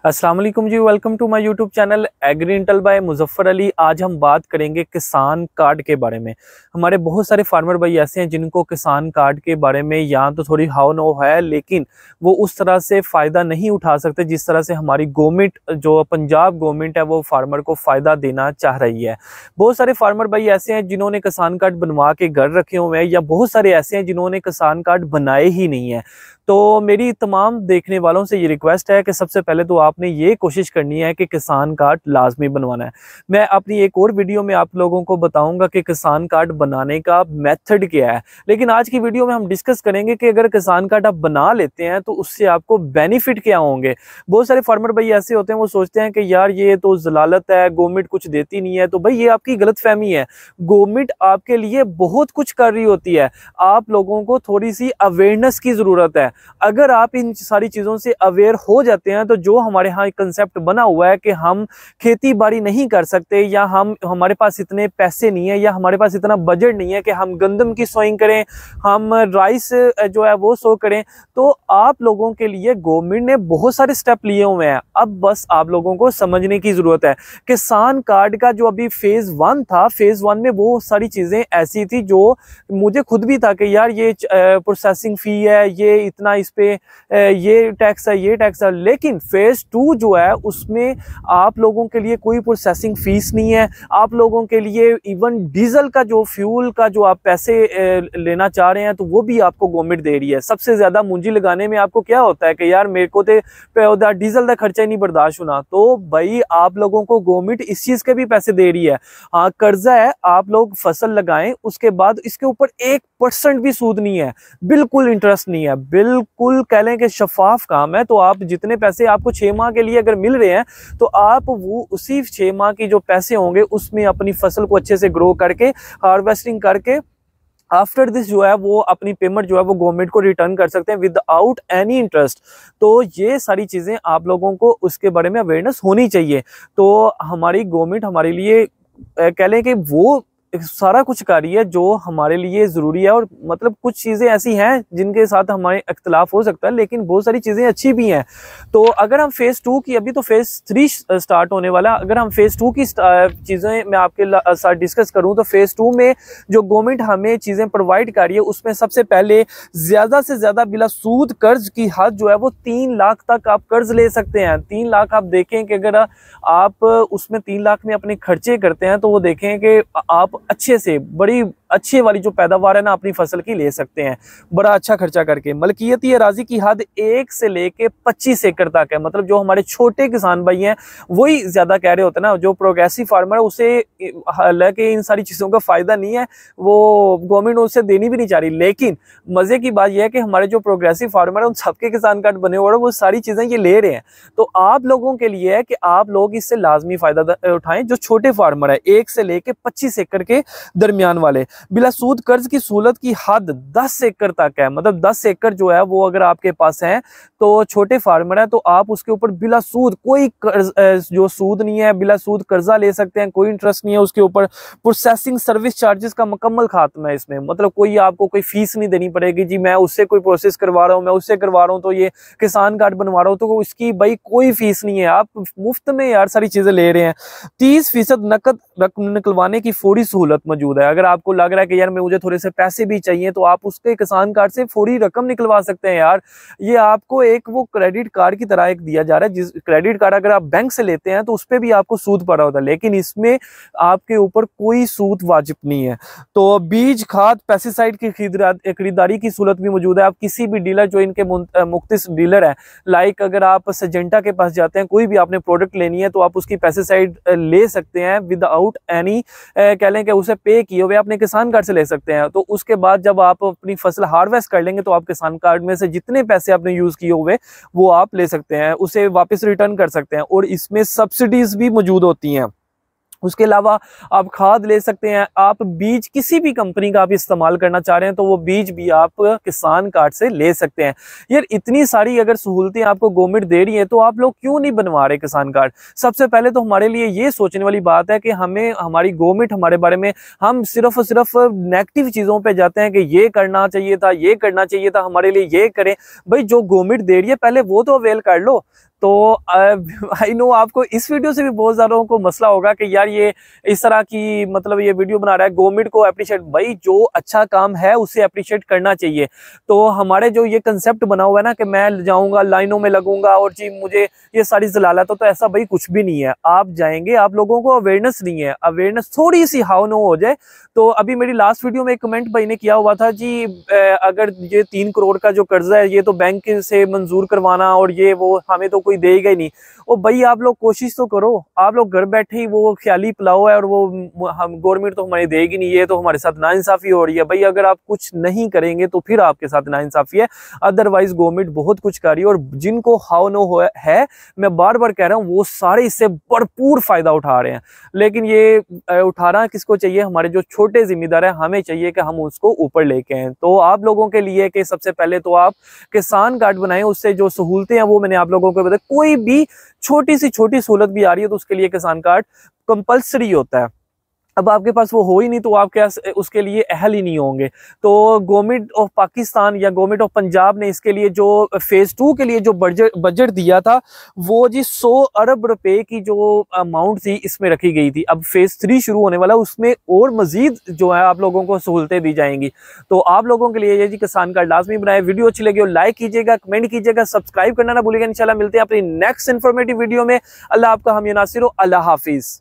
अस्सलाम वालेकुम जी, welcome to my YouTube channel Agri Intel by Muzaffar Ali. आज हम बात करेंगे किसान कार्ड के बारे में। हमारे बहुत सारे फार्मर भाई ऐसे हैं जिनको किसान कार्ड के बारे में या तो थोड़ी हाव नो है, लेकिन वो उस तरह से फ़ायदा नहीं उठा सकते जिस तरह से हमारी गवर्नमेंट, जो पंजाब गवर्नमेंट है, वो फार्मर को फ़ायदा देना चाह रही है। बहुत सारे फार्मर भाई ऐसे हैं जिन्होंने किसान कार्ड बनवा के घर रखे हुए हैं, या बहुत सारे ऐसे हैं जिन्होंने किसान कार्ड बनाए ही नहीं है। तो मेरी तमाम देखने वालों से ये रिक्वेस्ट है कि सबसे पहले तो आपने ये कोशिश करनी है कि किसान कार्ड लाजमी बनवाना है। मैं अपनी एक और वीडियो में आप लोगों को बताऊंगा कि किसान कार्ड बनाने का मेथड क्या है, लेकिन आज की वीडियो में हम डिस्कस करेंगे कि अगर किसान कार्ड आप बना लेते हैं तो उससे आपको बेनिफिट क्या होंगे। बहुत सारे फार्मर भाई ऐसे होते हैं, वो सोचते हैं कि यार ये तो जलालत है, गवर्नमेंट कुछ देती नहीं है। तो भाई ये आपकी गलतफहमी है। गवर्नमेंट आपके लिए बहुत कुछ कर रही होती है, आप लोगों को थोड़ी सी अवेयरनेस की जरूरत है। अगर आप इन सारी चीजों से अवेयर हो जाते हैं तो जो हमारे यहाँ कंसेप्ट बना हुआ है कि हम खेती बाड़ी नहीं कर सकते, या हमारे पास इतने पैसे नहीं है, या हमारे पास इतना बजट नहीं है कि हम गंदम की सोइंग करें, हम राइस जो है वो सो करें, तो आप लोगों के लिए गवर्नमेंट ने बहुत सारे स्टेप लिए हुए हैं। अब बस आप लोगों को समझने की जरूरत है। किसान कार्ड का जो अभी फेज 1 था, फेज 1 में वो सारी चीजें ऐसी थी जो मुझे खुद भी था कि यार ये प्रोसेसिंग फी है, ये इतना इस पे ये टैक्स है, ये टैक्स है। लेकिन फेज 2 जो है उसमें आप लोगों के लिए कोई प्रोसेसिंग फीस नहीं है। आप लोगों के लिए इवन डीजल का, जो फ्यूल का जो आप पैसे लेना चाह रहे हैं, तो वो भी आपको गवर्नमेंट दे रही है। सबसे ज्यादा मुंजी लगाने में आपको क्या होता है कि यार मेरे को तो डीजल का खर्चा ही नहीं बर्दाश्त होना, तो भाई आप लोगों को गवर्नमेंट इस चीज के भी पैसे दे रही है। हाँ, कर्जा है, आप लोग फसल लगाएं, उसके बाद इसके ऊपर 1% भी सूद नहीं है, बिल्कुल इंटरेस्ट नहीं है, बिल्कुल कह लें कि शफाफ काम है। तो आप जितने पैसे आपको 6 माह के लिए अगर मिल रहे हैं, तो आप वो उसी 6 माह की जो पैसे होंगे उसमें अपनी फसल को अच्छे से ग्रो करके, हार्वेस्टिंग करके, आफ्टर दिस जो है वो अपनी पेमेंट जो है वो गवर्नमेंट को रिटर्न कर सकते हैं विदाउट एनी इंटरेस्ट। तो ये सारी चीजें आप लोगों को उसके बारे में अवेयरनेस होनी चाहिए। तो हमारी गवर्नमेंट हमारे लिए कह लें कि वो सारा कुछ कर रही है जो हमारे लिए जरूरी है, और मतलब कुछ चीजें ऐसी हैं जिनके साथ हमारे इख्तिलाफ हो सकता है, लेकिन बहुत सारी चीजें अच्छी भी हैं। तो अगर हम फेज 2 की, अभी तो फेज 3 स्टार्ट होने वाला, अगर हम फेज 2 की चीजें मैं आपके साथ डिस्कस करूं, तो फेज 2 में जो गवर्नमेंट हमें चीजें प्रोवाइड कर रही है, उसमें सबसे पहले ज्यादा से ज्यादा बिला सूद कर्ज की हद जो है वो 3 लाख तक आप कर्ज ले सकते हैं। 3 लाख आप देखें कि अगर आप उसमें 3 लाख में अपने खर्चे करते हैं, तो वो देखें कि आप अच्छे से बड़ी अच्छी वाली जो पैदावार है ना अपनी फसल की ले सकते हैं, बड़ा अच्छा खर्चा करके। मलकियती अराजी की हद 1 से लेके 25 एकड़ तक है। मतलब जो हमारे छोटे किसान भाई हैं वही ज्यादा कह रहे होते हैं ना, जो प्रोग्रेसिव फार्मर है उसे हालांकि इन सारी चीजों का फायदा नहीं है, वो गवर्नमेंट उससे देनी भी नहीं चाह रही। लेकिन मजे की बात यह है कि हमारे जो प्रोग्रेसिव फार्मर है उन सबके किसान कार्ड बने हुए हैं, वो सारी चीजें ये ले रहे हैं। तो आप लोगों के लिए है कि आप लोग इससे लाजमी फायदा उठाएं। जो छोटे फार्मर है 1 से लेके 25 एकड़ के दरमियान वाले, बिला सूद कर्ज की सहूलत की हद 10 एकड़ तक है। मतलब 10 एकड़ जो है वो अगर आपके पास है, तो छोटे फार्मर है, तो आप उसके ऊपर बिला सूद, कोई जो सूद नहीं है, बिला सूद कर्जा ले सकते हैं, कोई इंटरेस्ट नहीं है उसके ऊपर। प्रोसेसिंग सर्विस चार्जेस का मुकम्मल खात्मा है इसमें। मतलब कोई आपको कोई फीस नहीं देनी पड़ेगी जी, मैं उससे कोई प्रोसेस करवा रहा हूँ, मैं उससे करवा रहा हूँ, तो ये किसान कार्ड बनवा रहा हूँ, तो उसकी भाई कोई फीस नहीं है, आप मुफ्त में यार सारी चीजें ले रहे हैं। 30% नकद रकम निकलवाने की फौरी सहूलत मौजूद है। अगर आपको लग रहा है कि यार मुझे थोड़े से पैसे भी चाहिए, तो आप उसके किसान कार्ड से फौरी रकम निकलवा सकते हैं। यार ये आपको एक वो क्रेडिट कार्ड की तरह एक दिया जा रहा है, जिस क्रेडिट कार्ड अगर आप बैंक से लेते हैं तो उस पर भी आपको सूद पड़ा होता है, लेकिन इसमें आपके ऊपर कोई सूद वाजिब नहीं है। तो बीज, खाद, पेस्टिसाइड की खरीदारी की सहूलत भी मौजूद है। आप किसी भी डीलर, जो इनके मुख्तलिफ डीलर है, लाइक अगर आप सजेंटा के पास जाते हैं, कोई भी आपने प्रोडक्ट लेनी है, तो आप उसकी पेस्टिसाइड ले सकते हैं विदाउट एनी कह लें कि उसे पे किए हुए अपने किसान कार्ड से ले सकते हैं। तो उसके बाद जब आप अपनी फसल हार्वेस्ट कर लेंगे, तो आप किसान कार्ड में से जितने पैसे आपने यूज किए हुए वो आप ले सकते हैं, उसे वापस रिटर्न कर सकते हैं, और इसमें सब्सिडीज भी मौजूद होती हैं। उसके अलावा आप खाद ले सकते हैं। आप बीज किसी भी कंपनी का आप इस्तेमाल करना चाह रहे हैं, तो वो बीज भी आप किसान कार्ड से ले सकते हैं। यार इतनी सारी अगर सहूलतें आपको गवर्नमेंट दे रही है, तो आप लोग क्यों नहीं बनवा रहे किसान कार्ड? सबसे पहले तो हमारे लिए ये सोचने वाली बात है कि हमें हमारी गवर्नमेंट हमारे बारे में, हम सिर्फ और सिर्फ नेगेटिव चीजों पे जाते हैं कि ये करना चाहिए था, ये करना चाहिए था, हमारे लिए ये करें। भाई जो गवर्नमेंट दे रही है पहले वो तो अवेल कर लो। तो आई नो आपको इस वीडियो से भी बहुत ज़्यादा को मसला होगा कि यार ये इस तरह की मतलब ये वीडियो बना रहा है, गवर्नमेंट को अप्रिशिएट, भाई जो अच्छा काम है उसे अप्रिशिएट करना चाहिए। तो हमारे जो ये कंसेप्ट बना हुआ है ना कि मैं जाऊंगा लाइनों में लगूंगा और जी मुझे ये सारी जलालत, तो ऐसा भाई कुछ भी नहीं है। आप जाएंगे, आप लोगों को अवेयरनेस नहीं है, अवेयरनेस थोड़ी सी हाउ नो हो जाए। तो अभी मेरी लास्ट वीडियो में एक कमेंट भाई ने किया हुआ था जी अगर ये 3 करोड़ का जो कर्जा है ये तो बैंक से मंजूर करवाना और ये वो हमें तो कोई देगा ही नहीं। ओ भाई आप लोग कोशिश तो करो, आप लोग घर बैठे ही वो ख्याली पुलाव है और वो हम गवर्नमेंट तो हमारी देगी नहीं, ये तो हमारे साथ नाइंसाफी हो रही है। भाई अगर आप कुछ नहीं करेंगे तो फिर आपके साथ नाइंसाफी है, अदरवाइज गवर्नमेंट बहुत कुछ कर रही है। और जिनको हाउ नो है, मैं बार बार कह रहा हूँ, वो सारे इससे भरपूर फायदा उठा रहे हैं। लेकिन ये उठाना किसको चाहिए? हमारे जो छोटे जिम्मेदार है, हमें चाहिए कि हम उसको ऊपर लेके आए। तो आप लोगों के लिए कि सबसे पहले तो आप किसान कार्ड बनाएं, उससे जो सहूलतें हैं वो मैंने आप लोगों को बताया। कोई भी छोटी सी छोटी सहूलत भी आ रही है तो उसके लिए किसान कार्ड कंपलसरी होता है। अब आपके पास वो हो ही नहीं तो आप क्या उसके लिए अहल ही नहीं होंगे। तो गवर्नमेंट ऑफ पाकिस्तान या गवर्नमेंट ऑफ पंजाब ने इसके लिए जो फेज 2 के लिए जो बजट दिया था वो जी 100 अरब रुपए की जो अमाउंट थी इसमें रखी गई थी। अब फेज 3 शुरू होने वाला, उसमें और मजीद जो है आप लोगों को सहूलतें दी जाएंगी। तो आप लोगों के लिए ये जी किसान कार्ड लाजमी बनाए। वीडियो अच्छी लगी हो लाइक कीजिएगा, कमेंट कीजिएगा, सब्सक्राइब करना ना भूलिएगा। इंशाल्लाह मिलते हैं अपनी नेक्स्ट इन्फॉर्मेटिव वीडियो में। अल्लाह आपका हामी नासिर हो। अल्लाह हाफिज।